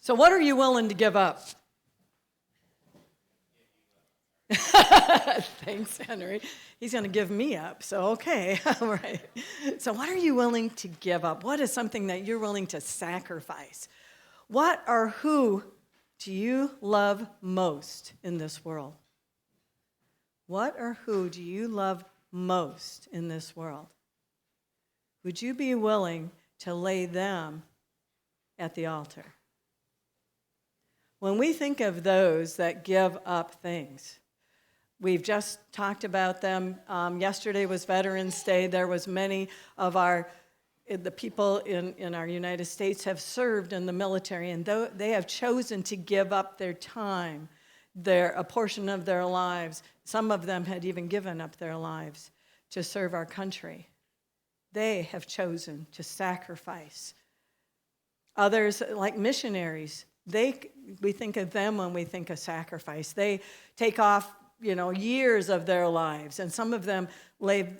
So what are you willing to give up? Thanks, Henry. He's going to give me up. So, okay. All right. So what are you willing to give up? What is something that you're willing to sacrifice? What or who do you love most in this world? What or who do you love most in this world? Would you be willing to lay them at the altar? When we think of those that give up things, we've just talked about them. Yesterday was Veterans Day. There was many of the people in our United States have served in the military, and they have chosen to give up their time, a portion of their lives. Some of them had even given up their lives to serve our country. They have chosen to sacrifice. Others, like missionaries, we think of them when we think of sacrifice. They take off, years of their lives, and some of them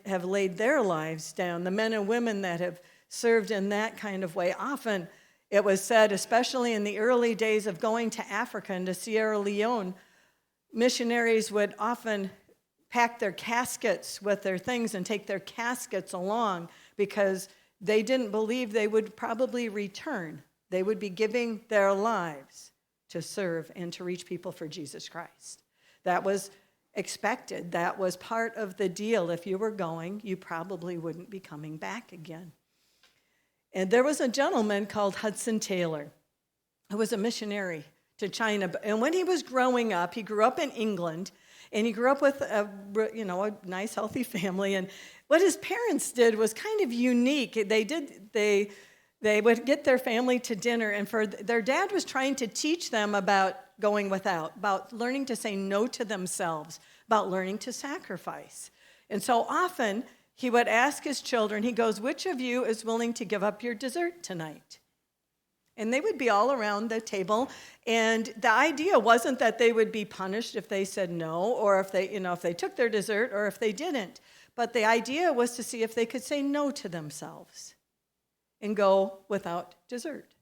have laid their lives down. The men and women that have served in that kind of way, often it was said, especially in the early days of going to Africa and to Sierra Leone, missionaries would often pack their caskets with their things and take their caskets along because they didn't believe they would probably return. They would be giving their lives to serve and to reach people for Jesus Christ. That was expected. That was part of the deal. If you were going, you probably wouldn't be coming back again. And there was a gentleman called Hudson Taylor who was a missionary to China. And when he was growing up, he grew up in England, and he grew up with a nice, healthy family. And what his parents did was kind of unique. They would get their family to dinner, and their dad was trying to teach them about going without, about learning to say no to themselves, about learning to sacrifice. And so often he would ask his children, he goes, "Which of you is willing to give up your dessert tonight?" And they would be all around the table, and the idea wasn't that they would be punished if they said no, or if they took their dessert, or if they didn't. But the idea was to see if they could say no to themselves and go without dessert.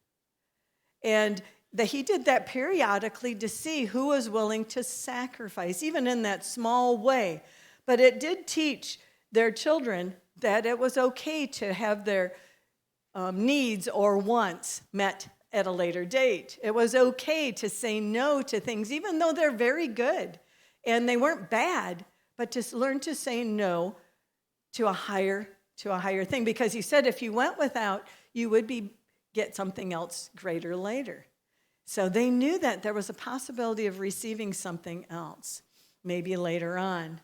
And he did that periodically to see who was willing to sacrifice, even in that small way. But it did teach their children that it was okay to have their needs or wants met at a later date. It was okay to say no to things, even though they're very good and they weren't bad, but to learn to say no to a higher thing. Because he said if you went without, you would get something else greater later. So they knew that there was a possibility of receiving something else, maybe later on.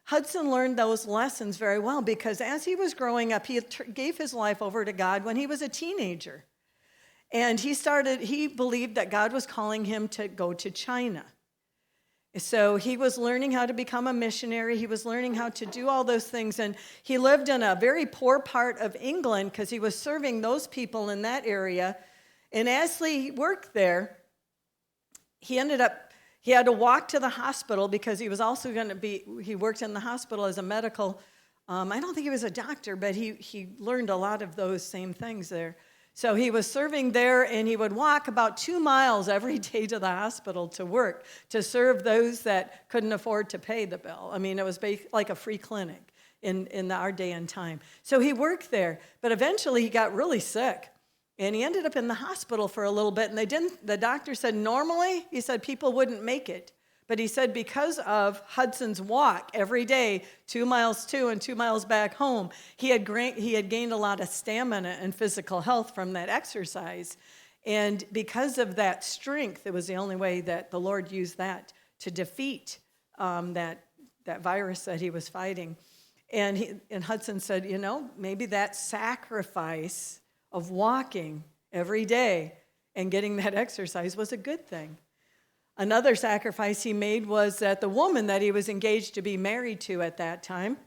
Hudson learned those lessons very well because as he was growing up, he gave his life over to God when he was a teenager. And he believed that God was calling him to go to China. So he was learning how to become a missionary. He was learning how to do all those things. And he lived in a very poor part of England because he was serving those people in that area. And as he worked there, he had to walk to the hospital because he was also he worked in the hospital as a medical, I don't think he was a doctor, but he learned a lot of those same things there. So he was serving there, and he would walk about 2 miles every day to the hospital to work, to serve those that couldn't afford to pay the bill. I mean, it was like a free clinic in our day and time. So he worked there, but eventually he got really sick. And he ended up in the hospital for a little bit, and the doctor said normally, he said people wouldn't make it. But he said because of Hudson's walk every day, 2 miles to and 2 miles back home, he had gained a lot of stamina and physical health from that exercise. And because of that strength, it was the only way that the Lord used that to defeat that virus that he was fighting. And Hudson said, maybe that sacrifice of walking every day and getting that exercise was a good thing. Another sacrifice he made was that the woman that he was engaged to be married to at that time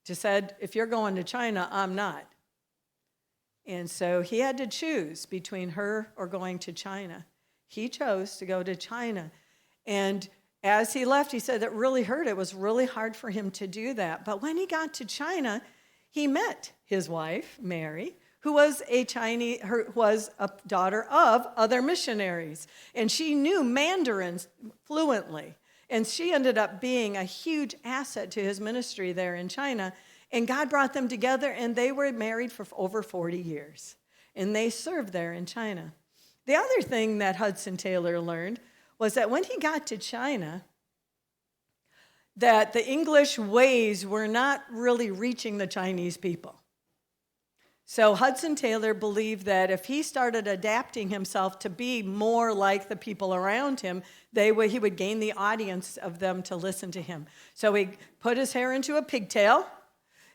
just said, if you're going to China, I'm not. And so he had to choose between her or going to China. He chose to go to China. And as he left, he said it really hurt. It was really hard for him to do that. But when he got to China, he met his wife, Mary, who was was a daughter of other missionaries. And she knew Mandarin fluently. And she ended up being a huge asset to his ministry there in China. And God brought them together, and they were married for over 40 years. And they served there in China. The other thing that Hudson Taylor learned was that when he got to China, that the English ways were not really reaching the Chinese people. So Hudson Taylor believed that if he started adapting himself to be more like the people around him, he would gain the audience of them to listen to him. So he put his hair into a pigtail.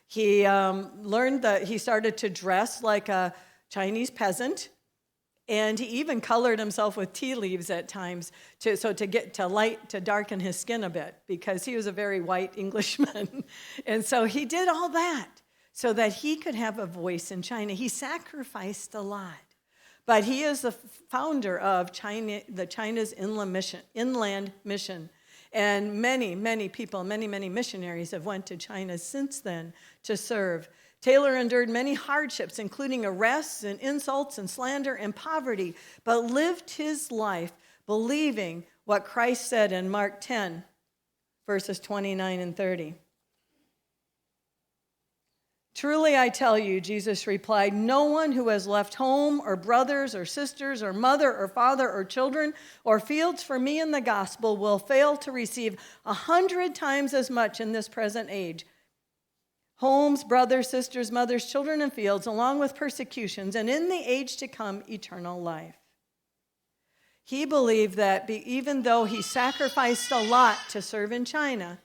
He learned that he started to dress like a Chinese peasant, and he even colored himself with tea leaves at times to darken his skin a bit, because he was a very white Englishman. And so he did all that so that he could have a voice in China. He sacrificed a lot. But he is the founder of China's inland mission. And many people, many missionaries have went to China since then to serve. Taylor endured many hardships, including arrests and insults and slander and poverty, but lived his life believing what Christ said in Mark 10, verses 29 and 30. Truly I tell you, Jesus replied, no one who has left home or brothers or sisters or mother or father or children or fields for me in the gospel will fail to receive 100 times as much in this present age. Homes, brothers, sisters, mothers, children, and fields, along with persecutions, and in the age to come, eternal life. He believed that even though he sacrificed a lot to serve in China,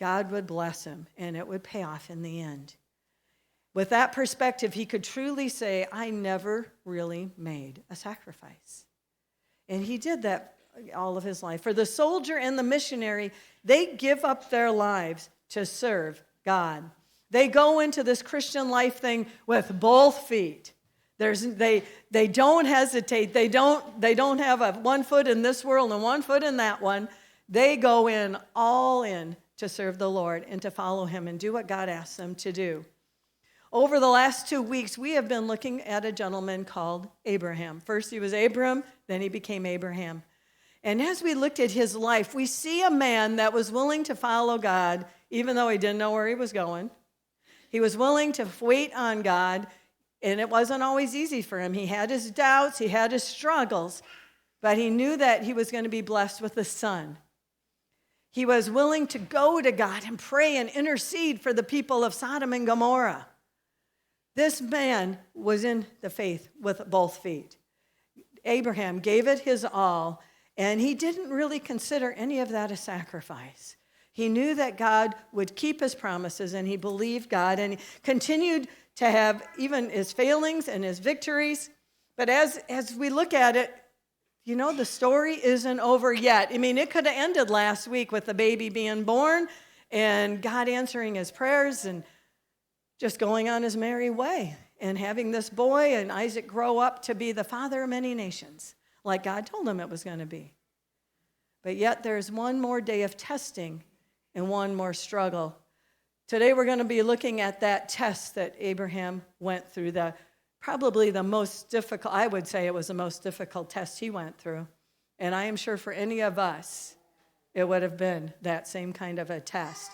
God would bless him, and it would pay off in the end. With that perspective, he could truly say, I never really made a sacrifice. And he did that all of his life. For the soldier and the missionary, they give up their lives to serve God. They go into this Christian life thing with both feet. They don't hesitate. They don't have one foot in this world and one foot in that one. They go in all in to serve the Lord and to follow him and do what God asks them to do. Over the last 2 weeks, we have been looking at a gentleman called Abraham. First he was Abram, then he became Abraham. And as we looked at his life, we see a man that was willing to follow God even though he didn't know where he was going. He was willing to wait on God, and it wasn't always easy for him. He had his doubts, he had his struggles, but he knew that he was going to be blessed with a son. He was willing to go to God and pray and intercede for the people of Sodom and Gomorrah. This man was in the faith with both feet. Abraham gave it his all, and he didn't really consider any of that a sacrifice. He knew that God would keep his promises, and he believed God, and he continued to have even his failings and his victories. But as we look at it, you know, the story isn't over yet. I mean, it could have ended last week with the baby being born and God answering his prayers and just going on his merry way and having this boy and Isaac grow up to be the father of many nations, like God told him it was going to be. But yet there's one more day of testing and one more struggle. Today we're going to be looking at that test that Abraham went through, probably the most difficult, I would say it was the most difficult test he went through. And I am sure for any of us, it would have been that same kind of a test.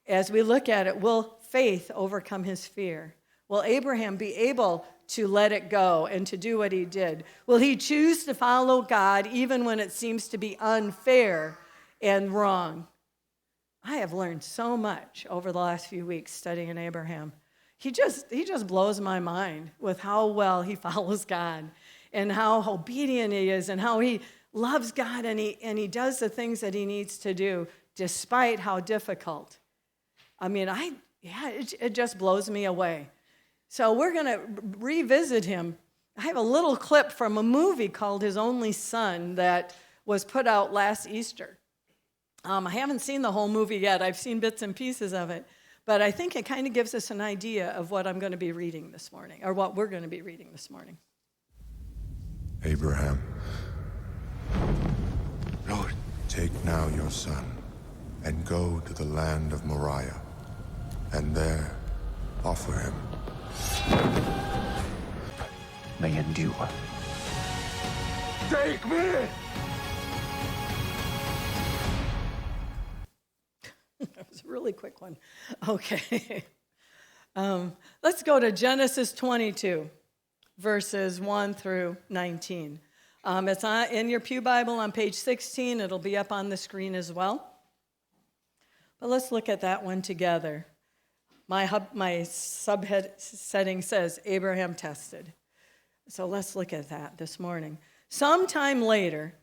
As we look at it, will faith overcome his fear? Will Abraham be able to let it go and to do what he did? Will he choose to follow God even when it seems to be unfair and wrong? I have learned so much over the last few weeks studying Abraham. He just blows my mind with how well he follows God and how obedient he is and how he loves God and he does the things that he needs to do despite how difficult. I mean, it just blows me away. So we're going to revisit him. I have a little clip from a movie called His Only Son that was put out last Easter. I haven't seen the whole movie yet. I've seen bits and pieces of it. But I think it kind of gives us an idea of what I'm going to be reading this morning, or what we're going to be reading this morning. Abraham, Lord, take now your son and go to the land of Moriah, and there offer him may endure. Take me! That was a really quick one. Okay. Let's go to Genesis 22, verses 1 through 19. It's in your Pew Bible on page 16. It'll be up on the screen as well. But let's look at that one together. My subhead setting says Abraham tested. So let's look at that this morning. Sometime later,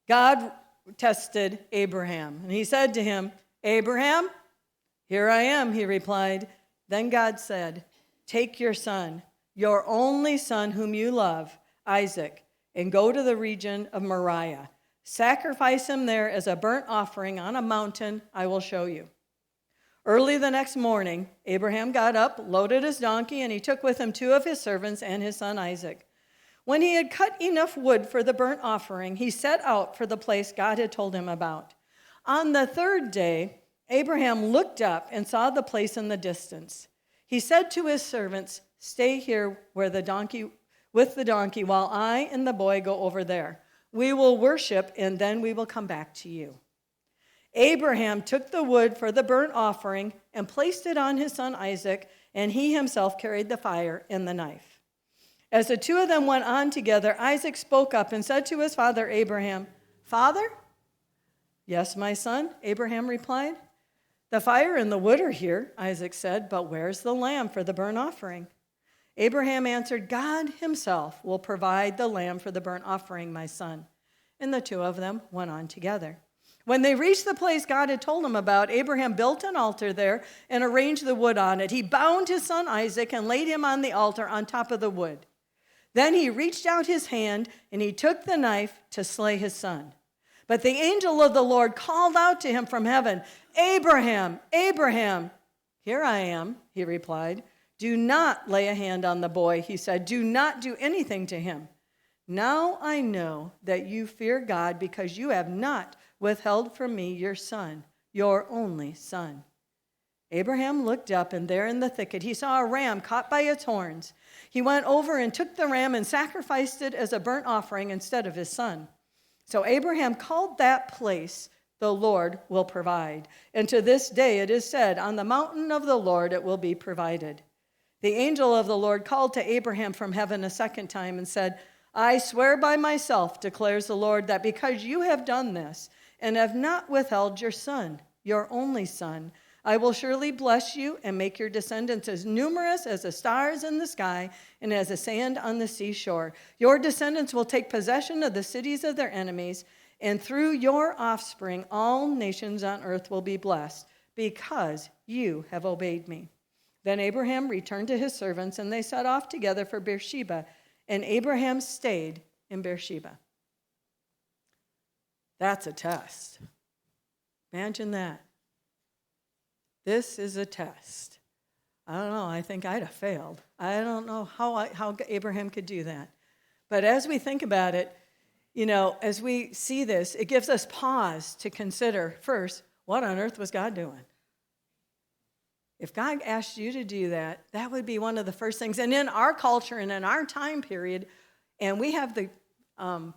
God tested Abraham, and he said to him, "Abraham?" "Here I am," he replied. Then God said, "Take your son, your only son whom you love, Isaac, and go to the region of Moriah. Sacrifice him there as a burnt offering on a mountain I will show you." Early the next morning, Abraham got up, loaded his donkey, and he took with him 2 of his servants and his son Isaac. When he had cut enough wood for the burnt offering, he set out for the place God had told him about. On the 3rd day, Abraham looked up and saw the place in the distance. He said to his servants, "Stay here with the donkey while I and the boy go over there. We will worship, and then we will come back to you." Abraham took the wood for the burnt offering and placed it on his son Isaac, and he himself carried the fire and the knife. As the 2 of them went on together, Isaac spoke up and said to his father Abraham, "Father?" "Yes, my son," Abraham replied. "The fire and the wood are here," Isaac said, "but where's the lamb for the burnt offering?" Abraham answered, "God himself will provide the lamb for the burnt offering, my son." And the 2 of them went on together. When they reached the place God had told him about, Abraham built an altar there and arranged the wood on it. He bound his son Isaac and laid him on the altar on top of the wood. Then he reached out his hand and he took the knife to slay his son. But the angel of the Lord called out to him from heaven, "Abraham, Abraham." "Here I am," he replied. "Do not lay a hand on the boy," he said. "Do not do anything to him. Now I know that you fear God because you have not withheld from me your son, your only son." Abraham looked up, and there in the thicket he saw a ram caught by its horns. He went over and took the ram and sacrificed it as a burnt offering instead of his son. So Abraham called that place, "The Lord will provide." And to this day it is said, "On the mountain of the Lord it will be provided." The angel of the Lord called to Abraham from heaven a second time and said, "I swear by myself, declares the Lord, that because you have done this and have not withheld your son, your only son, I will surely bless you and make your descendants as numerous as the stars in the sky and as the sand on the seashore. Your descendants will take possession of the cities of their enemies, and through your offspring all nations on earth will be blessed, because you have obeyed me." Then Abraham returned to his servants, and they set off together for Beersheba, and Abraham stayed in Beersheba. That's a test. Imagine that. This is a test. I don't know. I think I'd have failed. I don't know how Abraham could do that. But as we think about it, as we see this, it gives us pause to consider, first, what on earth was God doing? If God asked you to do that, that would be one of the first things. And in our culture and in our time period, and we have the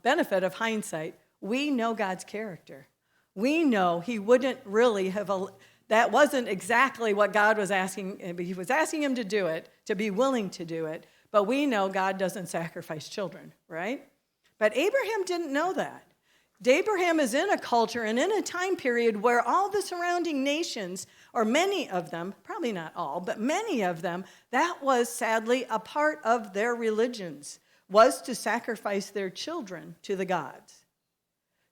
benefit of hindsight, we know God's character. We know he wouldn't really have, that wasn't exactly what God was asking. He was asking him to do it, to be willing to do it. But we know God doesn't sacrifice children, right? But Abraham didn't know that. Abraham is in a culture and in a time period where all the surrounding nations, or many of them, probably not all, but many of them, that was sadly a part of their religions, was to sacrifice their children to the gods.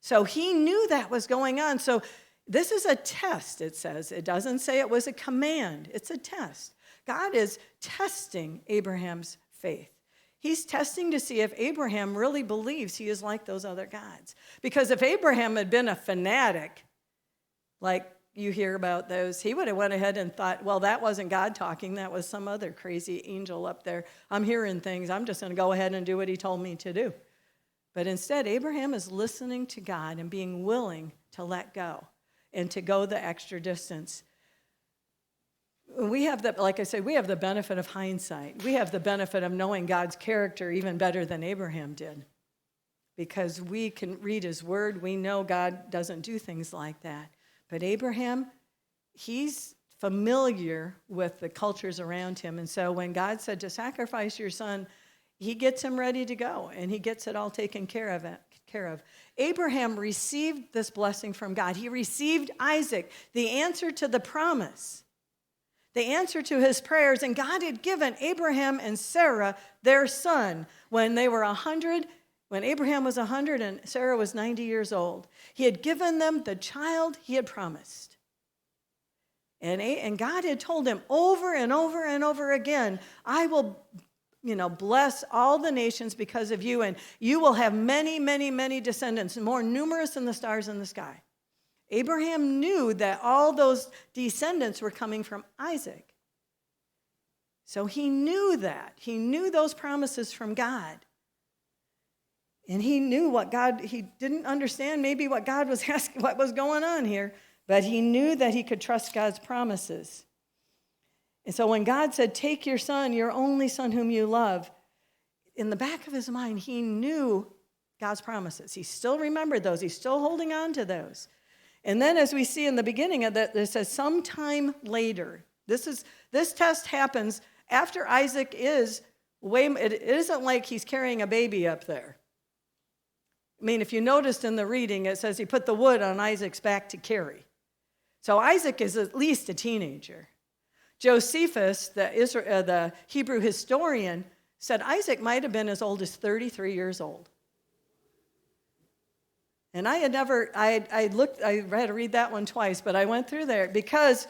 So he knew that was going on. So this is a test, it says. It doesn't say it was a command. It's a test. God is testing Abraham's faith. He's testing to see if Abraham really believes he is like those other gods. Because if Abraham had been a fanatic, like you hear about those, he would have went ahead and thought, well, that wasn't God talking. That was some other crazy angel up there. I'm hearing things. I'm just going to go ahead and do what he told me to do. But instead, Abraham is listening to God and being willing to let go and to go the extra distance. We have the, like I said, we have the benefit of hindsight. We have the benefit of knowing God's character even better than Abraham did. Because we can read his word, we know God doesn't do things like that. But Abraham, he's familiar with the cultures around him. And so when God said to sacrifice your son, he gets him ready to go, and he gets it all taken care of. Abraham received this blessing from God. He received Isaac, the answer to the promise, the answer to his prayers. And God had given Abraham and Sarah their son when they were 100, when Abraham was 100 and Sarah was 90 years old. He had given them the child he had promised. And God had told him over and over and over again, I will, bless all the nations because of you, and you will have many, many, many descendants, more numerous than the stars in the sky. Abraham knew that all those descendants were coming from Isaac. So he knew that. He knew those promises from God. And he knew he didn't understand maybe what God was asking, what was going on here, but he knew that he could trust God's promises. And so when God said, take your son, your only son whom you love, in the back of his mind, he knew God's promises. He still remembered those. He's still holding on to those. And then as we see in the beginning of that, it says sometime later. This test happens after Isaac it isn't like he's carrying a baby up there. I mean, if you noticed in the reading, it says he put the wood on Isaac's back to carry. So Isaac is at least a teenager. Josephus, the Hebrew historian, said Isaac might have been as old as 33 years old. And I had to read that one twice, but I went through there because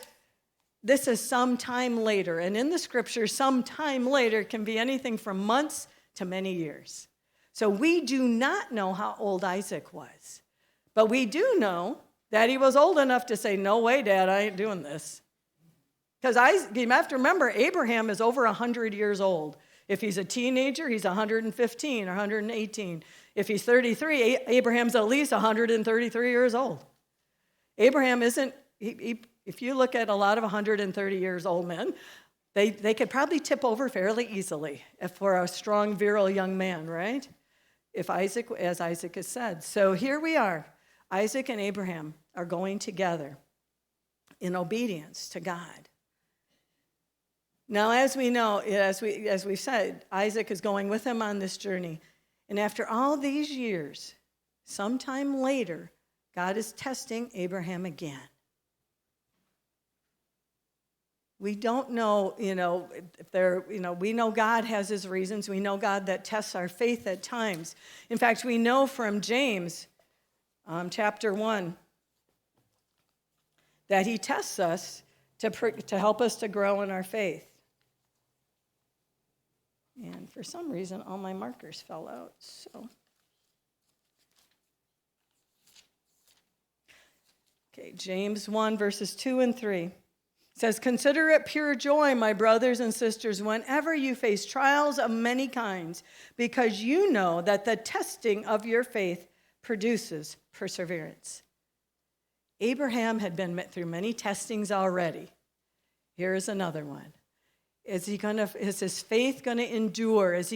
this is some time later. And in the scripture, some time later can be anything from months to many years. So we do not know how old Isaac was. But we do know that he was old enough to say, no way, Dad, I ain't doing this. Because you have to remember, Abraham is over 100 years old. If he's a teenager, he's 115 or 118. If he's 33, Abraham's at least 133 years old. Abraham isn't, if you look at a lot of 130 years old men, they could probably tip over fairly easily for a strong, virile young man, right? As Isaac has said. So here we are. Isaac and Abraham are going together in obedience to God. Now, as we know, as we've said, Isaac is going with him on this journey. And after all these years, sometime later, God is testing Abraham again. We don't know, we know God has his reasons. We know God that tests our faith at times. In fact, we know from James, chapter 1, that he tests us to help us to grow in our faith. And for some reason, all my markers fell out, so. Okay, James 1, verses 2 and 3. It says, consider it pure joy, my brothers and sisters, whenever you face trials of many kinds, because you know that the testing of your faith produces perseverance. Abraham had been through many testings already. Here is another one. Is his faith going to endure? Is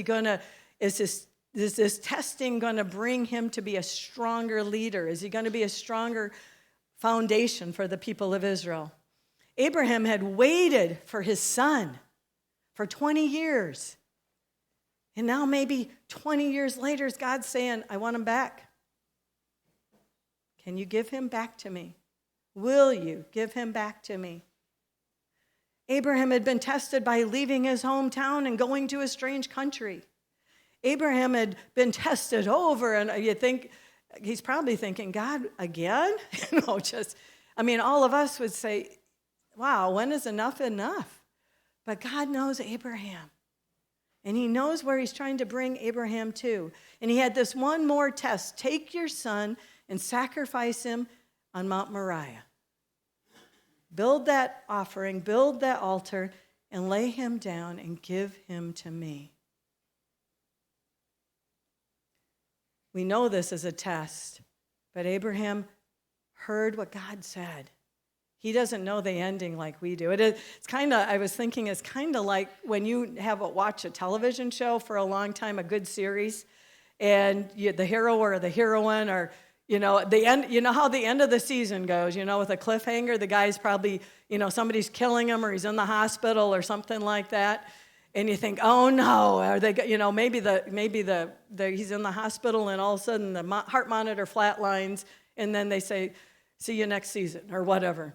this testing going to bring him to be a stronger leader? Is he going to be a stronger foundation for the people of Israel? Abraham had waited for his son for 20 years. And now maybe 20 years later, God's saying, I want him back. Can you give him back to me? Will you give him back to me? Abraham had been tested by leaving his hometown and going to a strange country. Abraham had been tested over, and you think, he's probably thinking, God, again? All of us would say, wow, when is enough enough? But God knows Abraham. And he knows where he's trying to bring Abraham to. And he had this one more test. Take your son and sacrifice him on Mount Moriah. Build that offering, build that altar, and lay him down and give him to me. We know this is a test, but Abraham heard what God said. He doesn't know the ending like we do. It's kind of, I was thinking, it's kind of like when you watch a television show for a long time, a good series, and the hero or the heroine or, the end, how the end of the season goes, with a cliffhanger, the guy's probably, somebody's killing him or he's in the hospital or something like that. And you think, oh no, are they, maybe he's in the hospital and all of a sudden the heart monitor flatlines and then they say, see you next season or whatever.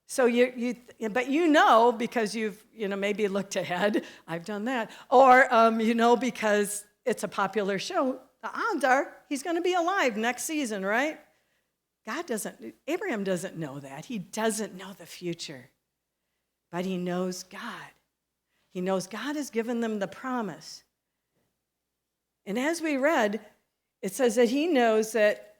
So but because you've, maybe looked ahead, I've done that, or, because it's a popular show, the odds are he's going to be alive next season, right? Abraham doesn't know that. He doesn't know the future, but he knows God. He knows God has given them the promise. And as we read, it says that he knows that,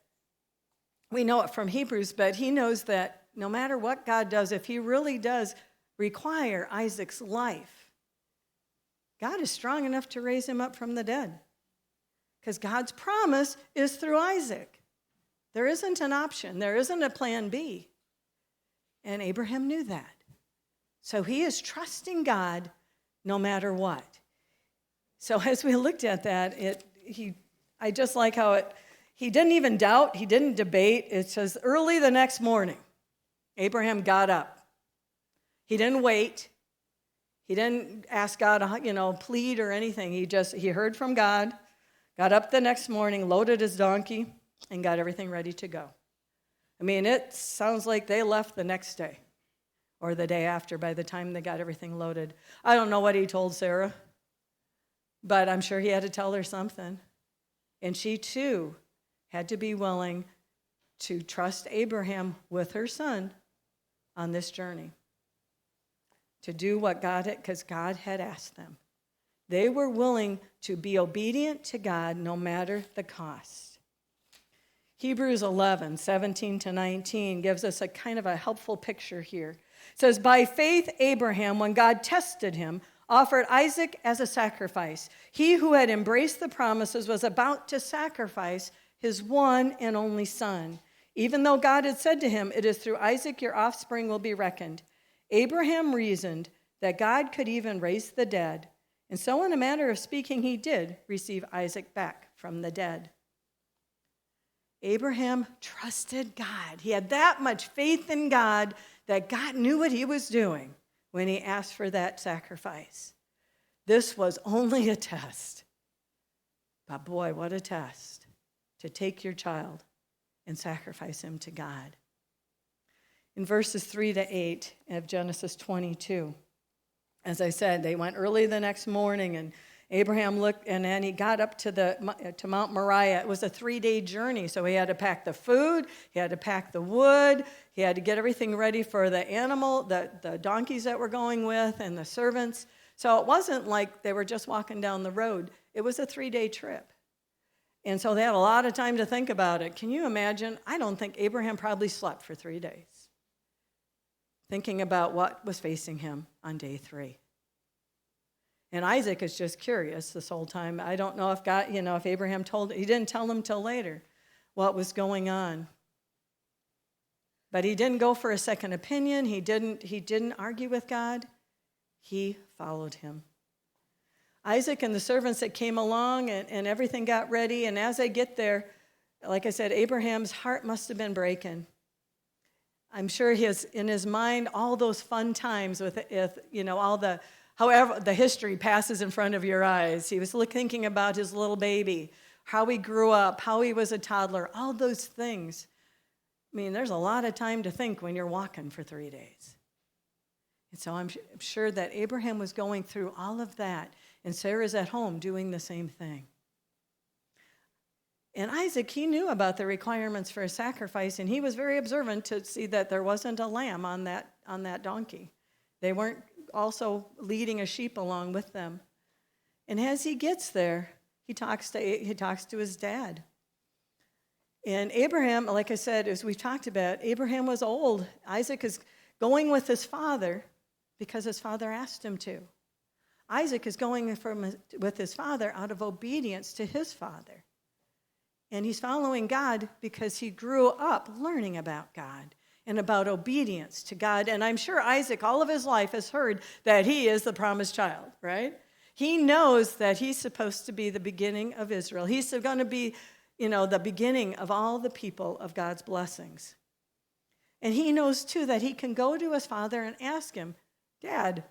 we know it from Hebrews, but he knows that no matter what God does, if he really does require Isaac's life, God is strong enough to raise him up from the dead. Because God's promise is through Isaac. There isn't an option. There isn't a plan B. And Abraham knew that. So he is trusting God no matter what. So as we looked at that, I just like how he didn't even doubt, he didn't debate. It says early the next morning, Abraham got up. He didn't wait. He didn't ask God to, plead or anything. He heard from God, got up the next morning, loaded his donkey, and got everything ready to go. I mean, it sounds like they left the next day or the day after by the time they got everything loaded. I don't know what he told Sarah, but I'm sure he had to tell her something. And she, too, had to be willing to trust Abraham with her son on this journey, to do what because God had asked them. They were willing to be obedient to God no matter the cost. Hebrews 11, 17 to 19 gives us a kind of a helpful picture here. It says, by faith Abraham, when God tested him, offered Isaac as a sacrifice. He who had embraced the promises was about to sacrifice his one and only son. Even though God had said to him, it is through Isaac your offspring will be reckoned. Abraham reasoned that God could even raise the dead. And so in a manner of speaking, he did receive Isaac back from the dead. Abraham trusted God. He had that much faith in God that God knew what he was doing when he asked for that sacrifice. This was only a test. But boy, what a test to take your child and sacrifice him to God. In verses 3 to 8 of Genesis 22, as I said, they went early the next morning, and Abraham looked, and then he got up to Mount Moriah. It was a 3-day journey, so he had to pack the food, he had to pack the wood, he had to get everything ready for the animal, the donkeys that were going with, and the servants. So it wasn't like they were just walking down the road. It was a 3-day trip. And so they had a lot of time to think about it. Can you imagine? I don't think Abraham probably slept for 3 days, thinking about what was facing him on day 3. And Isaac is just curious this whole time. I don't know if God, if Abraham he didn't tell him till later what was going on. But he didn't go for a second opinion. He didn't argue with God. He followed him. Isaac and the servants that came along and everything got ready. And as they get there, like I said, Abraham's heart must have been breaking. I'm sure he has in his mind all those fun times with however the history passes in front of your eyes. He was thinking about his little baby, how he grew up, how he was a toddler, all those things. I mean, there's a lot of time to think when you're walking for 3 days. And so I'm sure that Abraham was going through all of that, and Sarah's at home doing the same thing. And Isaac, he knew about the requirements for a sacrifice, and he was very observant to see that there wasn't a lamb on that donkey. They weren't also leading a sheep along with them. And as he gets there, he talks to his dad. And Abraham, like I said, as we talked about, Abraham was old. Isaac is going with his father because his father asked him to. Isaac is going with his father out of obedience to his father. And he's following God because he grew up learning about God. and about obedience to God. And I'm sure Isaac, all of his life, has heard that he is the promised child, right? He knows that he's supposed to be the beginning of Israel. He's going to be, the beginning of all the people of God's blessings. And he knows, too, that he can go to his father and ask him, Dad,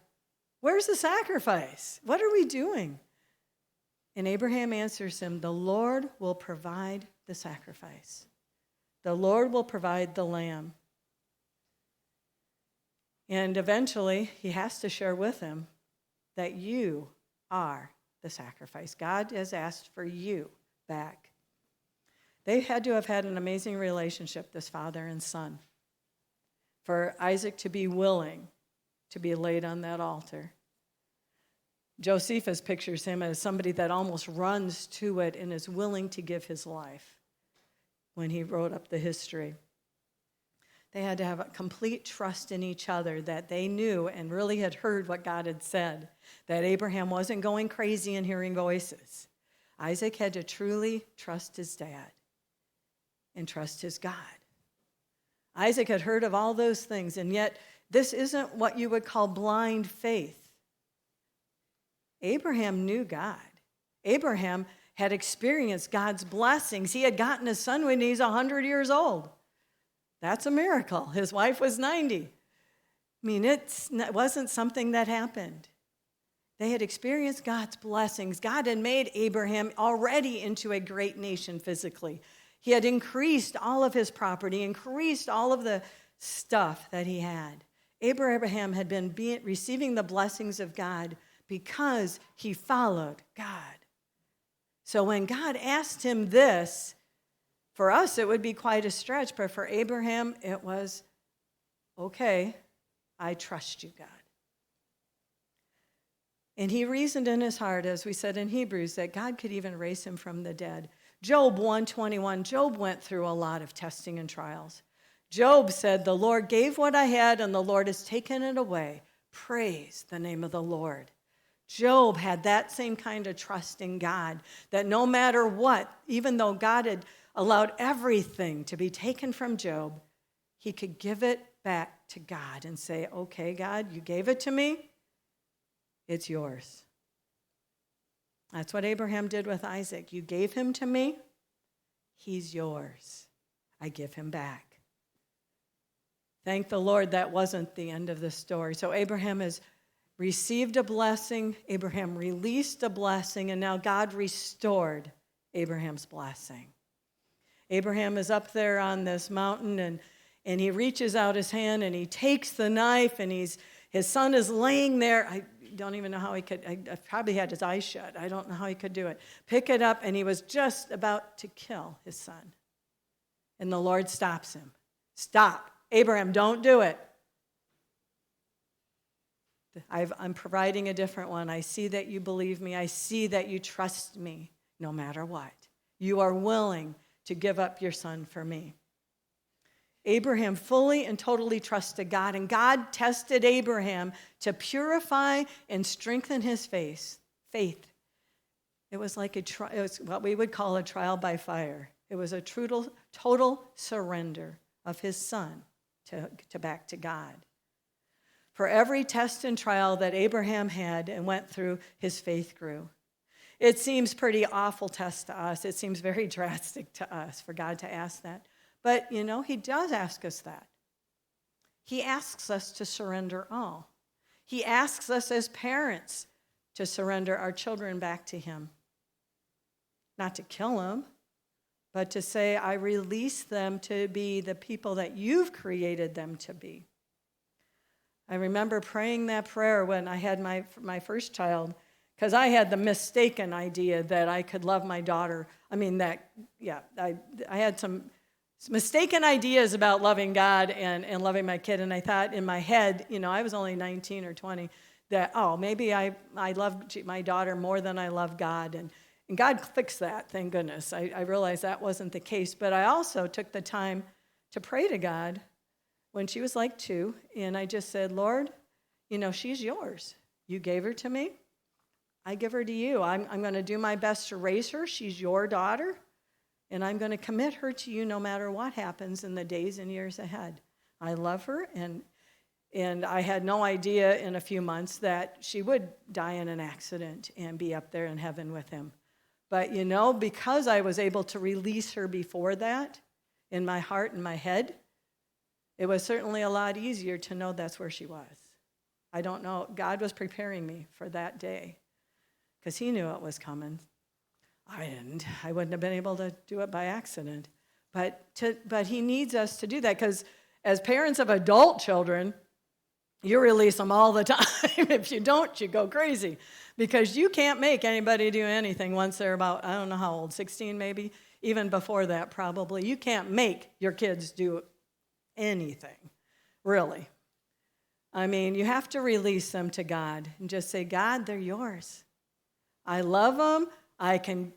where's the sacrifice? What are we doing? And Abraham answers him, the Lord will provide the sacrifice. The Lord will provide the lamb. And eventually, he has to share with him that you are the sacrifice. God has asked for you back. They had to have had an amazing relationship, this father and son, for Isaac to be willing to be laid on that altar. Josephus pictures him as somebody that almost runs to it and is willing to give his life when he wrote up the history. They had to have a complete trust in each other that they knew and really had heard what God had said, that Abraham wasn't going crazy and hearing voices. Isaac had to truly trust his dad and trust his God. Isaac had heard of all those things, and yet this isn't what you would call blind faith. Abraham knew God. Abraham had experienced God's blessings. He had gotten his son when he's 100 years old. That's a miracle. His wife was 90. It wasn't something that happened. They had experienced God's blessings. God had made Abraham already into a great nation physically. He had increased all of his property, increased all of the stuff that he had. Abraham had been receiving the blessings of God because he followed God. So when God asked him this, for us it would be quite a stretch, but for Abraham it was, okay, I trust you, God. And he reasoned in his heart, as we said in Hebrews, that God could even raise him from the dead. Job 1:21, Job went through a lot of testing and trials. Job said, the Lord gave what I had and the Lord has taken it away. Praise the name of the Lord. Job had that same kind of trust in God, that no matter what, even though God had allowed everything to be taken from Job, he could give it back to God and say, okay, God, you gave it to me. It's yours. That's what Abraham did with Isaac. You gave him to me. He's yours. I give him back. Thank the Lord that wasn't the end of the story. So Abraham has received a blessing. Abraham released a blessing, and now God restored Abraham's blessing. Abraham is up there on this mountain, and he reaches out his hand, and he takes the knife, and his son is laying there. I don't even know how he could. I probably had his eyes shut. I don't know how he could do it. Pick it up, and he was just about to kill his son. And the Lord stops him. Stop. Abraham, don't do it. I'm providing a different one. I see that you believe me. I see that you trust me no matter what. You are willing to give up your son for me. Abraham fully and totally trusted God, and God tested Abraham to purify and strengthen his faith. It was like it was what we would call a trial by fire. It was a total surrender of his son to back to God. For every test and trial that Abraham had and went through, his faith grew. It seems pretty awful test to us. It seems very drastic to us for God to ask that. But, he does ask us that. He asks us to surrender all. He asks us as parents to surrender our children back to him. Not to kill them, but to say, I release them to be the people that you've created them to be. I remember praying that prayer when I had my first child, because I had the mistaken idea that I could love my daughter. I had some mistaken ideas about loving God and loving my kid, and I thought in my head, I was only 19 or 20, that, maybe I love my daughter more than I love God, and God fixed that, thank goodness. I realized that wasn't the case, but I also took the time to pray to God when she was like 2, and I just said, Lord, she's yours. You gave her to me. I give her to you. I'm going to do my best to raise her. She's your daughter, and I'm going to commit her to you no matter what happens in the days and years ahead. I love her, and I had no idea in a few months that she would die in an accident and be up there in heaven with him. But because I was able to release her before that in my heart and my head, it was certainly a lot easier to know that's where she was. I don't know. God was preparing me for that day because he knew it was coming. I didn't. I wouldn't have been able to do it by accident. But he needs us to do that because as parents of adult children, you release them all the time. If you don't, you go crazy because you can't make anybody do anything once they're about, I don't know how old, 16 maybe, even before that probably. You can't make your kids do anything, really. I mean, you have to release them to God and just say, God, they're yours. I love them. I can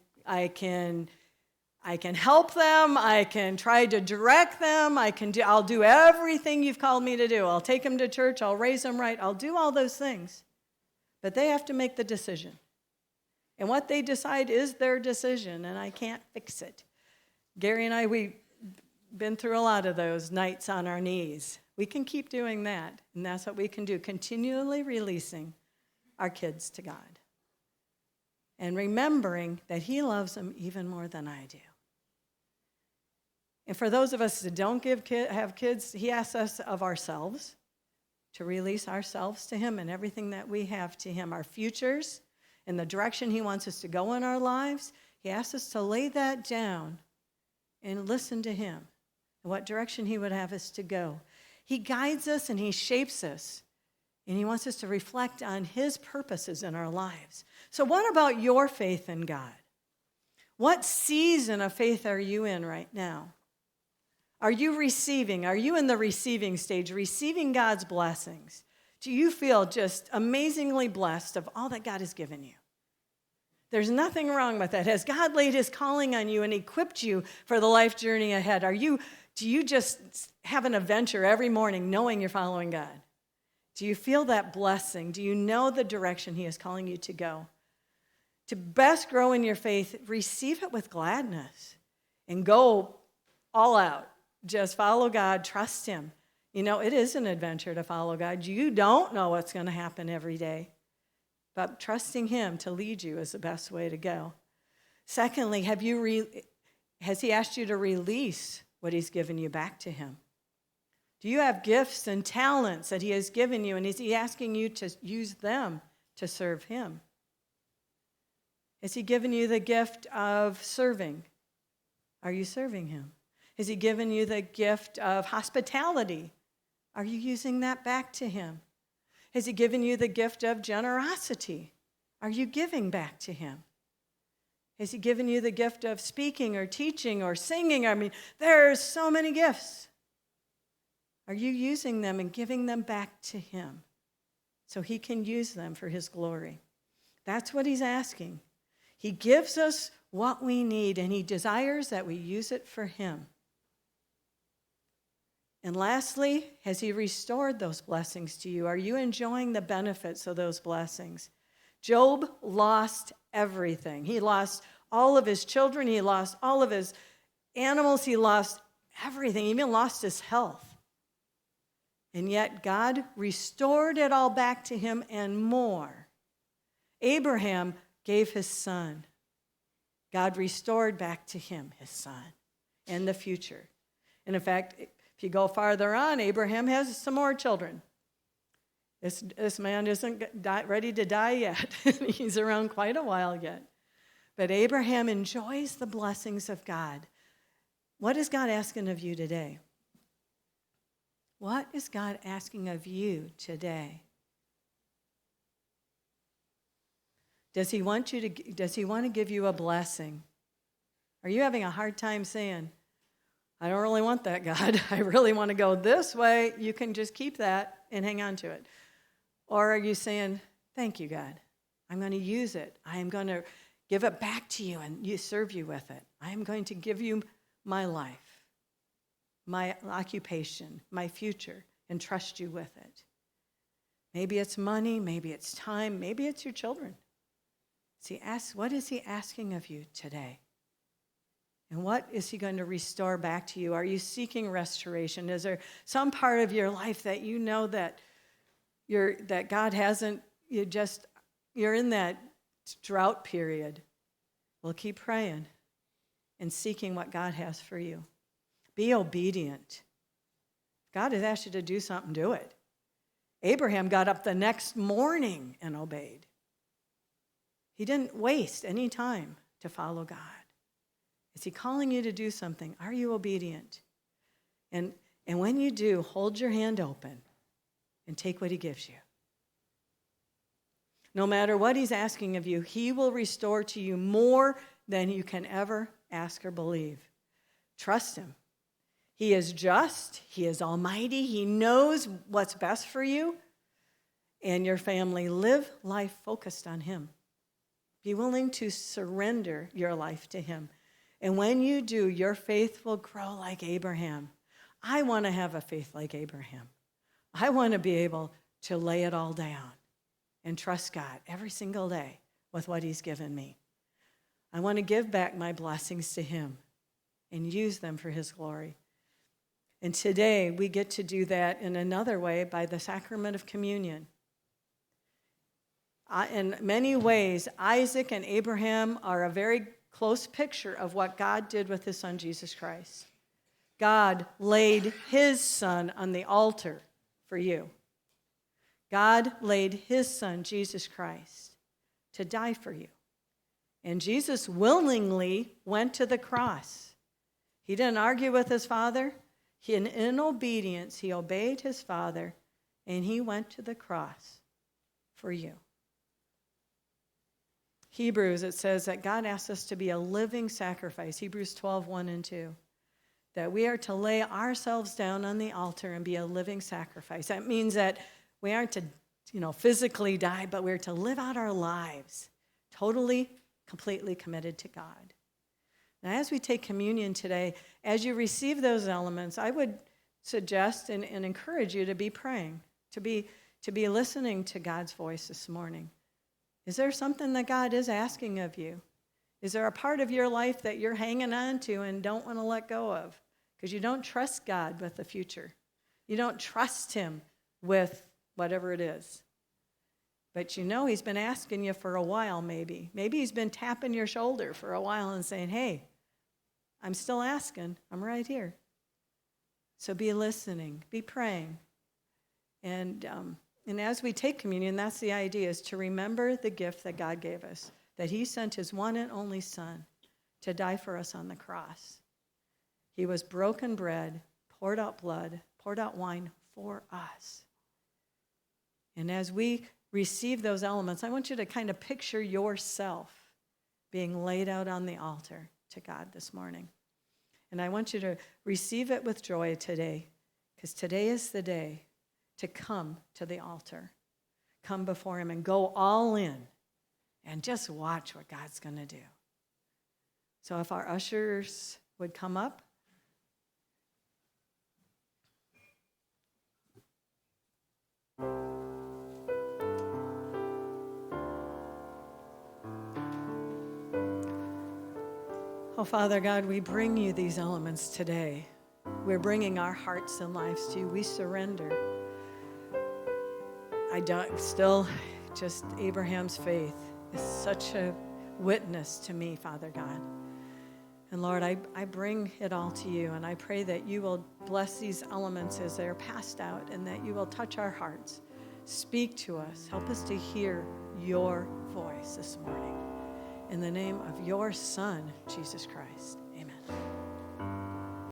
help them. I can try to direct them. I'll do everything you've called me to do. I'll take them to church. I'll raise them right. I'll do all those things. But they have to make the decision. And what they decide is their decision, and I can't fix it. Gary and I, we've been through a lot of those nights on our knees. We can keep doing that, and that's what we can do, continually releasing our kids to God. And remembering that he loves them even more than I do. And for those of us that don't have kids, he asks us of ourselves to release ourselves to him and everything that we have to him, our futures and the direction he wants us to go in our lives. He asks us to lay that down and listen to him and what direction he would have us to go. He guides us and he shapes us. And he wants us to reflect on his purposes in our lives. So what about your faith in God? What season of faith are you in right now? Are you receiving? Are you in the receiving stage, receiving God's blessings? Do you feel just amazingly blessed of all that God has given you? There's nothing wrong with that. Has God laid his calling on you and equipped you for the life journey ahead? Do you just have an adventure every morning knowing you're following God? Do you feel that blessing? Do you know the direction he is calling you to go? To best grow in your faith, receive it with gladness and go all out. Just follow God, trust him. It is an adventure to follow God. You don't know what's going to happen every day, but trusting him to lead you is the best way to go. Secondly, has he asked you to release what he's given you back to him? Do you have gifts and talents that he has given you, and is he asking you to use them to serve him? Has he given you the gift of serving? Are you serving him? Has he given you the gift of hospitality? Are you using that back to him? Has he given you the gift of generosity? Are you giving back to him? Has he given you the gift of speaking or teaching or singing? I mean, there's so many gifts. Are you using them and giving them back to him so he can use them for his glory? That's what he's asking. He gives us what we need, and he desires that we use it for him. And lastly, has he restored those blessings to you? Are you enjoying the benefits of those blessings? Job lost everything. He lost all of his children. He lost all of his animals. He lost everything. He even lost his health. And yet God restored it all back to him and more. Abraham gave his son. God restored back to him his son and the future. And in fact, if you go farther on, Abraham has some more children. This man isn't ready to die yet. He's around quite a while yet. But Abraham enjoys the blessings of God. What is God asking of you today? What is God asking of you today? Does he want to give you a blessing? Are you having a hard time saying, I don't really want that, God. I really want to go this way. You can just keep that and hang on to it. Or are you saying, thank you, God. I'm going to use it. I am going to give it back to you and serve you with it. I am going to give you my life, my occupation, my future, and trust you with it. Maybe it's money, maybe it's time, maybe it's your children. What is he asking of you today? And what is he going to restore back to you? Are you seeking restoration? Is there some part of your life that you know that that God hasn't, you're in that drought period? Well, keep praying and seeking what God has for you. Be obedient. God has asked you to do something, do it. Abraham got up the next morning and obeyed. He didn't waste any time to follow God. Is he calling you to do something? Are you obedient? And when you do, hold your hand open and take what he gives you. No matter what he's asking of you, he will restore to you more than you can ever ask or believe. Trust him. He is just. He is almighty. He knows what's best for you and your family. Live life focused on him. Be willing to surrender your life to him. And when you do, your faith will grow like Abraham. I want to have a faith like Abraham. I want to be able to lay it all down and trust God every single day with what he's given me. I want to give back my blessings to him and use them for his glory. And today we get to do that in another way by the sacrament of communion. In many ways, Isaac and Abraham are a very close picture of what God did with his son, Jesus Christ. God laid his son on the altar for you. God laid his son, Jesus Christ, to die for you. And Jesus willingly went to the cross. He didn't argue with his Father. In obedience, he obeyed his Father, and he went to the cross for you. Hebrews, it says that God asks us to be a living sacrifice. Hebrews 12, 1 and 2. That we are to lay ourselves down on the altar and be a living sacrifice. That means that we aren't to, physically die, but we're to live out our lives totally, completely committed to God. Now, as we take communion today, as you receive those elements, I would suggest and encourage you to be praying, to be listening to God's voice this morning. Is there something that God is asking of you? Is there a part of your life that you're hanging on to and don't want to let go of? Because you don't trust God with the future. You don't trust him with whatever it is. But he's been asking you for a while maybe. Maybe he's been tapping your shoulder for a while and saying, hey, I'm still asking. I'm right here. So be listening. Be praying. And as we take communion, that's the idea, is to remember the gift that God gave us, that he sent his one and only son to die for us on the cross. He was broken bread, poured out blood, poured out wine for us. And as we receive those elements, I want you to kind of picture yourself being laid out on the altar to God this morning. And I want you to receive it with joy today, because today is the day to come to the altar, come before him and go all in and just watch what God's going to do. So if our ushers would come up. Oh, Father God, we bring you these elements today. We're bringing our hearts and lives to you. We surrender. Just Abraham's faith is such a witness to me, Father God. And Lord, I bring it all to you, and I pray that you will bless these elements as they're passed out, and that you will touch our hearts. Speak to us. Help us to hear your voice this morning. In the name of your Son, Jesus Christ.